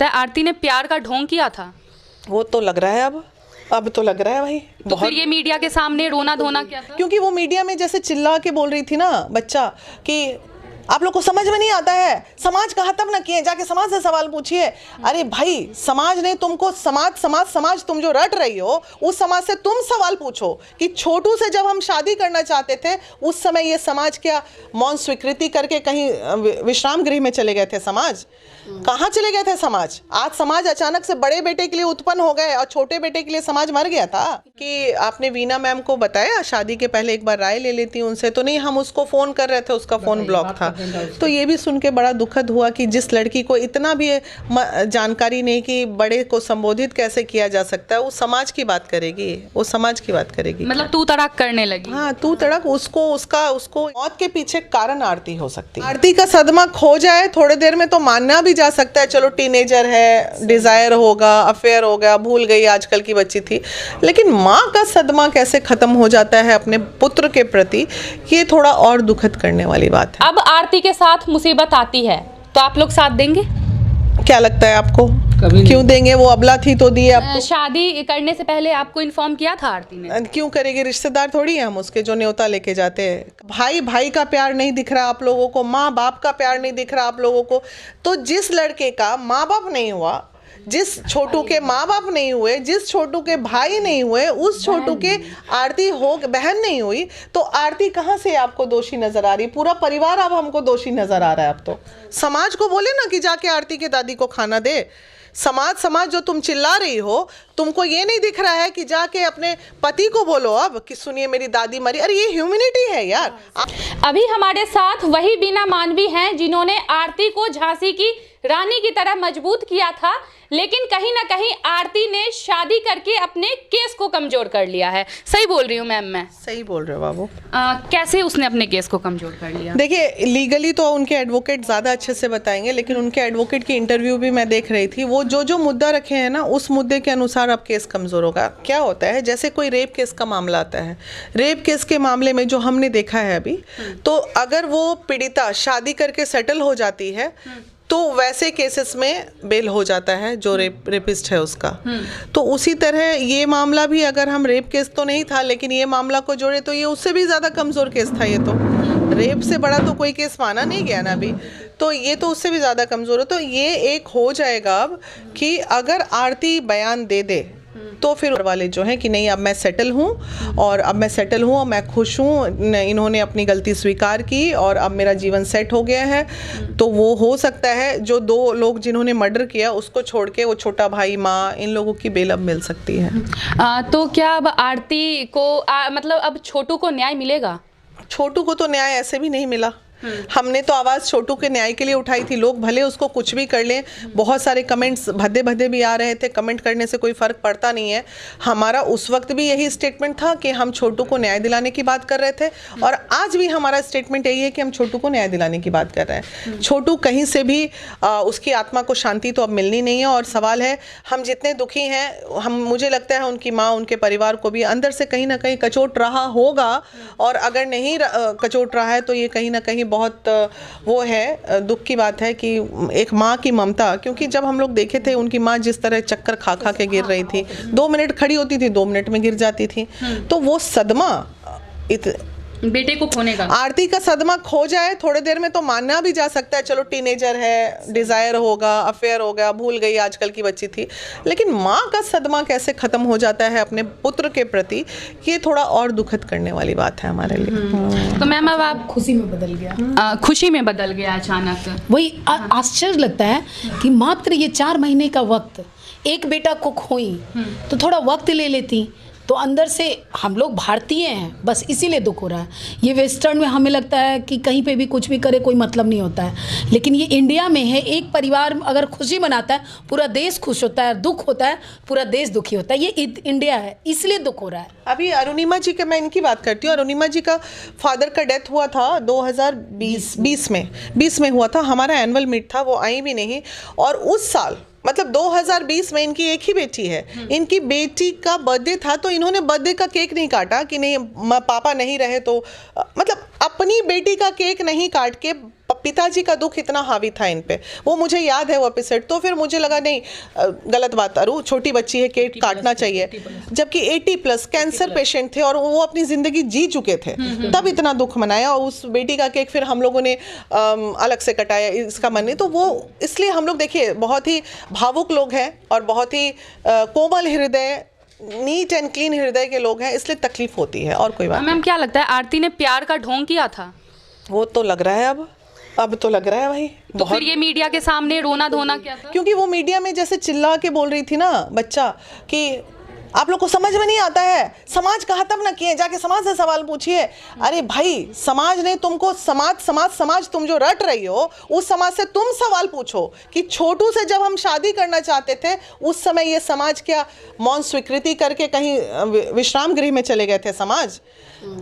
आरती ने प्यार का ढोंग किया था, वो तो लग रहा है अब तो लग रहा है भाई। तो फिर ये मीडिया के सामने रोना धोना क्या था? क्योंकि वो मीडिया में जैसे चिल्ला के बोल रही थी ना बच्चा कि आप लोग को समझ में नहीं आता है, समाज का खत्म ना किए, जाके समाज से सवाल पूछिए। अरे भाई, समाज ने तुमको समाज तुम जो रट रही हो, उस समाज से तुम सवाल पूछो कि छोटू से जब हम शादी करना चाहते थे उस समय ये समाज क्या मौन स्वीकृति करके कहीं विश्राम गृह में चले गए थे? समाज कहाँ चले गए थे? आज समाज अचानक से बड़े बेटे के लिए उत्पन्न हो गए और छोटे बेटे के लिए समाज मर गया था। कि आपने वीना मैम को बताया शादी के पहले एक बार राय ले लेती उनसे, तो नहीं, हम उसको फोन कर रहे थे, उसका फोन ब्लॉक था। तो ये भी सुन के बड़ा दुखद हुआ कि जिस लड़की को इतना भी जानकारी नहीं कि बड़े को संबोधित कैसे किया जा सकता है, वो समाज की बात करेगी, वो समाज की बात करेगी, मतलब तू तड़ाक करने लगी। हाँ, तू तड़क। उसको मौत के पीछे कारण आरती हो सकती है। आरती का सदमा खो जाए थोड़ी देर में तो मानना भी जा सकता है, चलो टीनेजर है, डिजायर होगा, अफेयर हो गया, भूल गई, आजकल की बच्ची थी। लेकिन माँ का सदमा कैसे खत्म हो जाता है अपने पुत्र के प्रति, ये थोड़ा और दुखद करने वाली बात है। अब आरती के साथ मुसीबत आती है तो आप लोग साथ देंगे? क्या लगता है आपको? क्यों देंगे? वो अबला थी तो दिए। अब शादी करने से पहले आपको इन्फॉर्म किया था आरती ने? क्यों करेगी? रिश्तेदार थोड़ी है हम उसके जो न्योता लेके जाते हैं। भाई का प्यार नहीं दिख रहा आप लोगों को, माँ बाप का प्यार नहीं दिख रहा आप लोगों को, तो जिस लड़के का माँ बाप नहीं हुआ, जिस छोटू के माँ बाप नहीं हुए, जिस छोटू के भाई नहीं हुए, उस छोटू के आरती बहन नहीं हुई, तो आरती कहाँ से आपको दोषी नजर आ रही? पूरा परिवार अब हमको दोषी नजर आ रहा है। अब तो समाज को बोले ना कि जाके आरती के दादी को खाना दे। समाज जो तुम चिल्ला रही हो, तुमको ये नहीं दिख रहा है कि जाके अपने पति को बोलो अब कि सुनिए मेरी दादी मरी। अरे ये ह्यूमैनिटी है यार। अभी हमारे साथ वही बीना मानवी हैं जिन्होंने आरती को झांसी की रानी की तरह मजबूत किया था, लेकिन कहीं ना कहीं आरती ने शादी करके अपने केस को कमजोर कर लिया है। सही बोल रही हूँ मैम? मैं सही बोल रहे हो बाबू? कैसे उसने अपने केस को कमजोर कर लिया? देखिए, लीगली तो उनके एडवोकेट ज़्यादा अच्छे से बताएंगे, लेकिन उनके एडवोकेट की इंटरव्यू भी मैं देख रही थी। वो जो मुद्दा रखे हैं ना, उस मुद्दे के अनुसार अब केस कमज़ोर होगा। क्या होता है, जैसे कोई रेप केस का मामला आता है, रेप केस के मामले में जो हमने देखा है अभी, तो अगर वो पीड़िता शादी करके सेटल हो जाती है तो वैसे केसेस में बेल हो जाता है जो रेपिस्ट है उसका। तो उसी तरह ये मामला भी, अगर हम रेप केस तो नहीं था, लेकिन ये मामला को जोड़े तो ये उससे भी ज़्यादा कमज़ोर केस था। ये तो रेप से बड़ा तो कोई केस माना नहीं गया ना अभी, तो ये तो उससे भी ज़्यादा कमज़ोर है। तो ये एक हो जाएगा अब कि अगर आरती बयान दे दे तो फिर वाले जो हैं कि नहीं, अब मैं सेटल हूँ और मैं खुश हूँ, इन्होंने अपनी गलती स्वीकार की और अब मेरा जीवन सेट हो गया है, तो वो हो सकता है जो 2 लोग जिन्होंने मर्डर किया उसको छोड़ के वो छोटा भाई, माँ, इन लोगों की बेल अब मिल सकती है। तो क्या अब आरती को मतलब अब छोटू को न्याय मिलेगा? छोटू को तो न्याय ऐसे भी नहीं मिला। हमने तो आवाज़ छोटू के न्याय के लिए उठाई थी। लोग भले उसको कुछ भी कर लें, बहुत सारे कमेंट्स भद्दे भी आ रहे थे, कमेंट करने से कोई फ़र्क पड़ता नहीं है। हमारा उस वक्त भी यही स्टेटमेंट था कि हम छोटू को न्याय दिलाने की बात कर रहे थे, और आज भी हमारा स्टेटमेंट यही है कि हम छोटू को न्याय दिलाने की बात कर रहे हैं। छोटू कहीं से भी उसकी आत्मा को शांति तो अब मिलनी नहीं है, और सवाल है, हम जितने दुखी हैं, मुझे लगता है उनकी माँ, उनके परिवार को भी अंदर से कहीं ना कहीं कचोट रहा होगा, और अगर नहीं कचोट रहा है तो ये कहीं ना कहीं बहुत वो है, दुख की बात है कि एक माँ की ममता, क्योंकि जब हम लोग देखे थे उनकी माँ जिस तरह चक्कर खा के गिर रही थी, 2 मिनट खड़ी होती थी, 2 मिनट में गिर जाती थी, तो वो सदमा बेटे को खोने का, आरती का सदमा खो जाए थोड़ी देर में तो मानना भी जा सकता है, चलो टीनेजर है, डिजायर होगा, अफेयर हो गया, भूल गई, आजकल की बच्ची थी। लेकिन माँ का सदमा कैसे खत्म हो जाता है अपने पुत्र के प्रति, ये थोड़ा और दुखद करने वाली बात है हमारे लिए। तो मैम अब आप खुशी में बदल गया, खुशी में बदल गया अचानक। वही आश्चर्य लगता है कि मात्र ये 4 महीने का वक्त, एक बेटा को खोई तो थोड़ा वक्त ले लेती तो अंदर से हम लोग भारतीय हैं, बस इसीलिए दुख हो रहा है। ये वेस्टर्न में हमें लगता है कि कहीं पे भी कुछ भी करे कोई मतलब नहीं होता है, लेकिन ये इंडिया में है, एक परिवार अगर खुशी मनाता है पूरा देश खुश होता है, दुख होता है पूरा देश दुखी होता है। ये इंडिया है, इसलिए दुख हो रहा है। अभी अरुणिमा जी के, मैं इनकी बात करती हूँ, अरुणिमा जी का फादर का डेथ हुआ था 2020 में हुआ था, हमारा एनुअल मीट था, वो आई भी नहीं। और उस साल मतलब 2020 में इनकी एक ही बेटी है, इनकी बेटी का बर्थडे था, तो इन्होंने बर्थडे का केक नहीं काटा कि नहीं पापा नहीं रहे तो, मतलब अपनी बेटी का केक नहीं काट के पिताजी का दुख इतना हावी था इन पे, वो मुझे याद है वो एपिसोड। तो फिर मुझे लगा नहीं, गलत बात, अरु छोटी बच्ची है, केक काटना चाहिए, जबकि 80+ कैंसर पेशेंट थे और वो अपनी जिंदगी जी चुके थे, तब इतना दुख मनाया। और उस बेटी का केक फिर हम लोगों ने अलग से कटाया, इसका मन नहीं। तो वो इसलिए हम लोग देखिए बहुत ही भावुक लोग हैं और बहुत ही कोमल हृदय, नीट एंड क्लीन हृदय के लोग हैं, इसलिए तकलीफ होती है और कोई बात मैम क्या लगता है आरती ने प्यार का ढोंग किया था? वो तो लग रहा है अब तो लग रहा है भाई तो फिर ये मीडिया के सामने रोना धोना क्या था? क्योंकि वो मीडिया में जैसे चिल्ला के बोल रही थी ना बच्चा कि आप लोग को समझ में नहीं आता है, समाज का खत्म ना किए, जाके समाज से सवाल पूछिए। अरे भाई समाज ने तुमको समाज तुम जो रट रही हो उस समाज से तुम सवाल पूछो कि छोटू से जब हम शादी करना चाहते थे उस समय ये समाज क्या मौन स्वीकृति करके कहीं विश्राम गृह में चले गए थे? समाज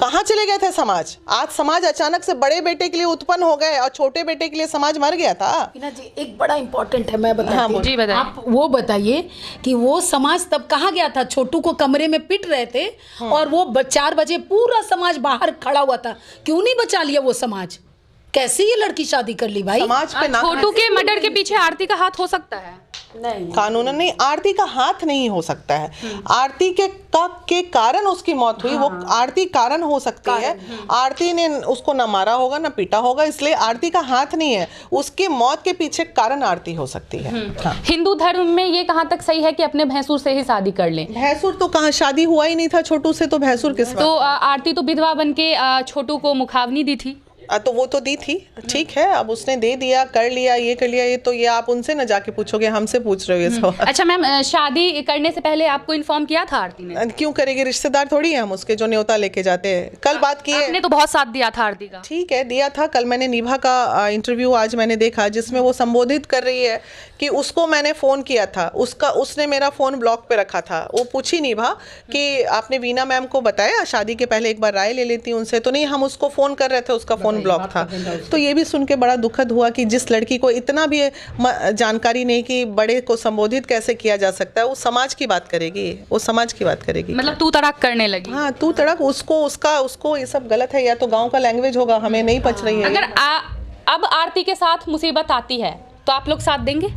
कहाँ चले गए थे? समाज आज समाज अचानक से बड़े बेटे के लिए उत्पन्न हो गए और छोटे बेटे के लिए समाज मर गया था। हीना जी एक बड़ा इंपॉर्टेंट है, मैं बताती हूँ। जी बताइए। आप वो बताइए कि वो समाज तब कहाँ गया था? छोटू को कमरे में पिट रहे थे और वो 4 बजे पूरा समाज बाहर खड़ा हुआ था, क्यों नहीं बचा लिया वो समाज? कैसे ये लड़की शादी कर ली भाई? समाज पे छोटू के मर्डर के पीछे आरती का हाथ हो सकता है? नहीं, कानूनन नहीं, आरती का हाथ नहीं हो सकता है। आरती के कारण उसकी मौत हुई, वो आरती कारण हो सकती है। आरती ने उसको ना मारा होगा ना पीटा होगा, इसलिए आरती का हाथ नहीं है। उसकी मौत के पीछे कारण आरती हो सकती है। हाँ। हिंदू धर्म में ये कहाँ तक सही है कि अपने भैंसुर से ही शादी कर लें? भैंसुर तो कहाँ, शादी हुआ ही नहीं था छोटू से, तो भैंसुर किस तो आरती तो विधवा बन के छोटू को मुखाग्नि दी थी। तो वो तो दी थी, ठीक है, अब उसने दे दिया, कर लिया, ये कर लिया, ये तो ये आप उनसे ना जाके पूछोगे, हमसे पूछ रहे हो ये सब। अच्छा मैम, शादी करने से पहले आपको इन्फॉर्म किया था आरती ने? क्यों करेगी, रिश्तेदार थोड़ी है हम उसके जो न्योता लेके जाते हैं। कल बात की है, आपने तो बहुत साथ दिया था आरती का। ठीक है दिया था। कल मैंने निभा का इंटरव्यू आज मैंने देखा जिसमें वो संबोधित कर रही है कि उसको मैंने फ़ोन किया था, उसने मेरा फ़ोन ब्लॉक पे रखा था। वो पूछी निभा कि आपने वीना मैम को बताया, शादी के पहले एक बार राय ले लेती उनसे, तो नहीं, हम उसको फ़ोन कर रहे थे, उसका फ़ोन ब्लॉक था। तो ये भी सुन के बड़ा दुखद हुआ कि जिस लड़की को इतना भी जानकारी नहीं कि बड़े को संबोधित कैसे किया जा सकता है, वो समाज की बात करेगी, वो समाज की बात करेगी। मतलब तू तड़ाक करने लगी। हाँ, तू तड़क, उसको ये सब गलत है, या तो गांव का लैंग्वेज होगा, हमें नहीं पच रही है। अगर अब आरती के साथ मुसीबत आती है तो आप लोग साथ देंगे?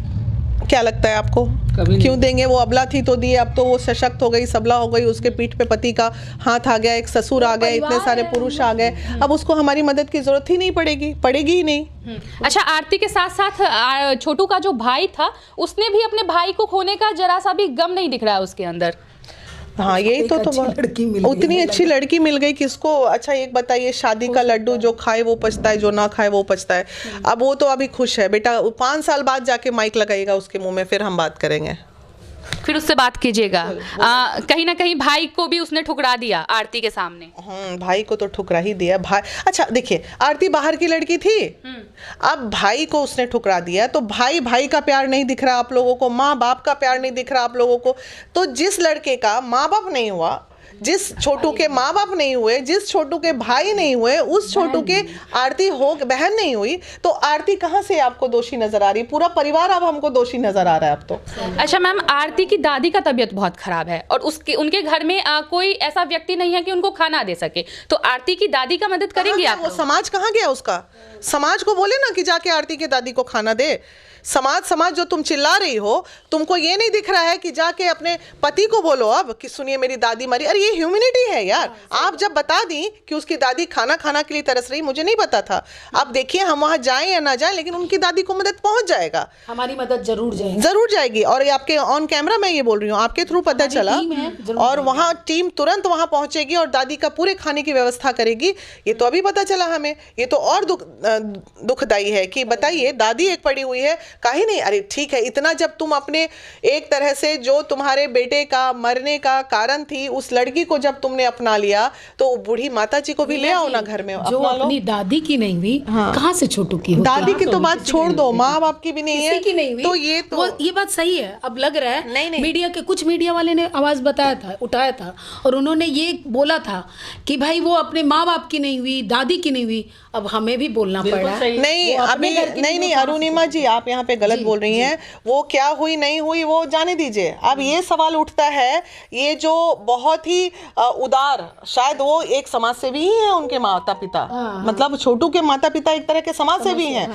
क्या लगता है आपको? क्यों देंगे? वो अबला थी तो दिए, अब तो वो सशक्त हो गई, सबला हो गई, उसके पीठ पे पति का हाथ आ गया, एक ससुर आ गए, इतने सारे पुरुष आ गए, अब उसको हमारी मदद की जरूरत ही नहीं पड़ेगी ही नहीं। अच्छा, आरती के साथ साथ छोटू का जो भाई था उसने भी अपने भाई को खोने का जरा सा भी गम नहीं दिख रहा है उसके अंदर। हाँ, यही तो उतनी अच्छी लड़की मिल गई किसको? अच्छा एक बताइए, शादी का लड्डू जो खाए वो पछता है, जो ना खाए वो पछता है। अब वो तो अभी खुश है बेटा, 5 साल बाद जाके माइक लगाएगा उसके मुंह में, फिर हम बात करेंगे, फिर उससे बात कीजिएगा। कहीं ना कहीं भाई को भी उसने ठुकरा दिया आरती के सामने। भाई को तो ठुकरा ही दिया भाई। अच्छा देखिए, आरती बाहर की लड़की थी, अब भाई को उसने ठुकरा दिया, तो भाई का प्यार नहीं दिख रहा आप लोगों को, माँ बाप का प्यार नहीं दिख रहा आप लोगों को। तो जिस लड़के का माँ बाप नहीं हुआ, जिस छोटू के माँ बाप नहीं हुए, जिस छोटू के भाई नहीं हुए, उस छोटू के आरती हो बहन नहीं हुई, तो आरती कहाँ से आपको दोषी नजर आ रही? पूरा परिवार अब हमको दोषी नजर आ रहा है अब तो। अच्छा मैम, आरती की दादी का तबीयत बहुत खराब है और उनके घर में कोई ऐसा व्यक्ति नहीं है कि उनको खाना दे सके, तो आरती की दादी का मदद करेंगे आप? वो समाज कहाँ गया उसका? समाज को बोले ना कि जाके आरती की दादी को खाना दे। समाज जो तुम चिल्ला रही हो, तुमको ये नहीं दिख रहा है कि जाके अपने पति को बोलो अब कि सुनिए मेरी दादी मरी। अरे ये ह्यूमैनिटी है यार। आप जब बता दी कि उसकी दादी खाना के लिए तरस रही, मुझे नहीं पता था। अब देखिए, हम वहाँ जाएं या ना जाएं, लेकिन उनकी दादी को मदद पहुंच जाएगा, हमारी मदद जरूर जाएगी। और ये आपके ऑन कैमरा मैं ये बोल रही हूँ, आपके थ्रू पता चला, और वहाँ टीम तुरंत वहाँ पहुंचेगी और दादी का पूरे खाने की व्यवस्था करेगी। ये तो अभी पता चला हमें। ये तो और दुखदाई है कि बताइए, दादी एक पड़ी हुई है, काहे नहीं? अरे ठीक है, इतना जब तुम अपने एक तरह से जो तुम्हारे बेटे का मरने का कारण थी उस लड़की को जब तुमने अपना लिया, तो बूढ़ी माता जी को भी ले आओ ना घर में, जो अपनी दादी की नहीं हुई, कहाँ से छोटू की? दादी की तो बात छोड़ दो, माँ बाप की भी नहीं है, की नहीं हुई, तो ये बात सही है। अब लग रहा है नहीं। मीडिया के कुछ मीडिया वाले ने आवाज उठाया था और उन्होंने ये बोला था कि भाई वो अपने माँ बाप की नहीं हुई, दादी की नहीं हुई। अब हमें भी बोलना पड़ रहा है। नहीं, अभी नहीं अरुणिमा जी, आप यहाँ पे गलत बोल रही हैं। वो क्या हुई नहीं हुई वो जाने दीजिए। अब ये सवाल उठता है, ये जो बहुत ही उदार, शायद वो एक समाज सेवी ही है, उनके माता पिता, मतलब छोटू के माता पिता एक तरह के समाज सेवी हैं,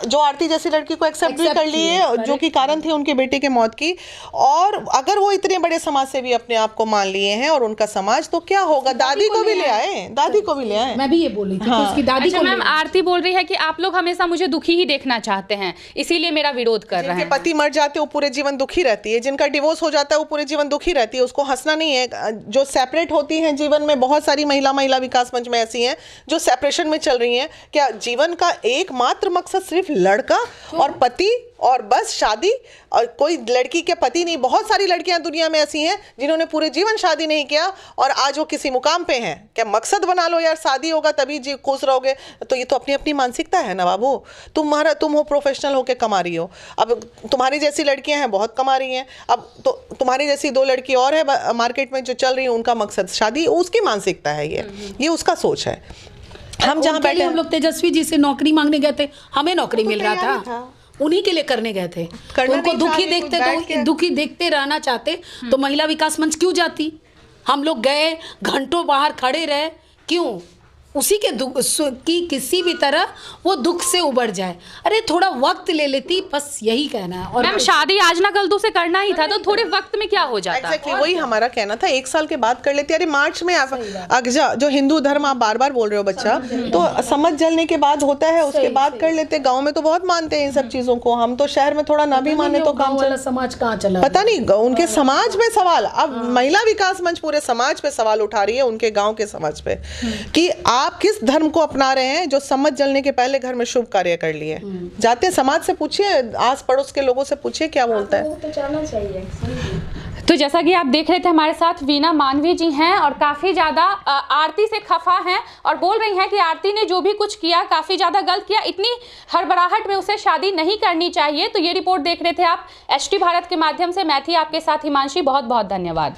जो आरती जैसी लड़की को एक्सेप्ट भी कर लिए, जो कि कारण थे उनके बेटे के मौत की। और अगर वो इतने बड़े समाज सेवी अपने आप को मान लिए हैं और उनका समाज, तो क्या होगा, दादी को भी ले आए, दादी को भी ले आए। मैं भी ये बोल रही थी कि उसकी दादी को। मैम आरती बोल रही है कि आप लोग हमेशा मुझे दुखी ही देखना चाहते हैं, इसीलिए मेरा विरोध कर रहे हैं। जिनके पति मर जाते हैं वो पूरे जीवन दुखी रहती है, जिनका डिवोर्स हो जाता है वो पूरे जीवन दुखी रहती है, उसको हंसना नहीं है। जो सेपरेट होती हैं जीवन में, बहुत सारी महिला विकास मंच में ऐसी हैं जो सेपरेशन में चल रही हैं। क्या जीवन का एकमात्र मकसद सिर्फ लड़का और पति और बस शादी, और कोई लड़की के पति नहीं? बहुत सारी लड़कियां दुनिया में ऐसी हैं जिन्होंने पूरे जीवन शादी नहीं किया और आज वो किसी मुकाम पे हैं। क्या मकसद बना लो यार, शादी होगा तभी जी खुश रहोगे? तो ये तो अपनी अपनी मानसिकता है ना बाबू। तुम हो प्रोफेशनल होके कमा रही हो, अब तुम्हारी जैसी लड़कियां हैं बहुत कमा रही हैं, अब तो तुम्हारी जैसी 2 लड़की और है मार्केट में जो चल रही है, उनका मकसद शादी, उसकी मानसिकता है ये उसका सोच है। हम जहाँ बैठे, हम लोग तेजस्वी जी से नौकरी मांगने गए थे, हमें नौकरी मिल रहा था, उन्हीं के लिए करने गए थे। उनको दुखी देखते, तो दुखी देखते रहना चाहते तो महिला विकास मंच क्यों जाती? हम लोग गए, घंटों बाहर खड़े रहे, क्यों? उसी के दुख की किसी भी तरह वो दुख से उबर जाए। अरे थोड़ा वक्त ले लेती, बस यही कहना है। और मैम शादी आज ना कल तो से करना ही था, तो थोड़े वक्त में क्या हो जाता? एग्जैक्टली वही हमारा कहना था, 1 साल के बाद कर लेती। अरे मार्च में अगजा जो हिंदू धर्म आप बार बार बोल रहे हो बच्चा, तो समझ जलने के बाद होता है, उसके बाद कर लेते। गाँव में तो बहुत मानते हैं इन सब चीजों को, हम तो शहर में थोड़ा ना भी माने तो काम चला। समाज कहाँ चला पता नहीं, उनके समाज में सवाल। अब महिला विकास मंच पूरे समाज पे सवाल उठा रही है, उनके गाँव के समाज पे, कि आप किस धर्म को अपना रहे हैं जो समझ जलने के पहले घर में शुभ कार्य कर लिए। जाते समाज से पूछिए, आस पड़ोस के लोगों से पूछिए क्या बोलता है। तो जाना चाहिए। तो जैसा कि आप देख रहे थे, हमारे साथ वीना मानवी जी हैं और काफ़ी ज़्यादा आरती से खफा हैं और बोल रही हैं कि आरती ने जो भी कुछ किया काफ़ी ज़्यादा गलत किया, इतनी हड़बड़ाहट में उसे शादी नहीं करनी चाहिए। तो ये रिपोर्ट देख रहे थे आप HT भारत के माध्यम से। मैं थी आपके साथ हिमांशी, बहुत बहुत धन्यवाद।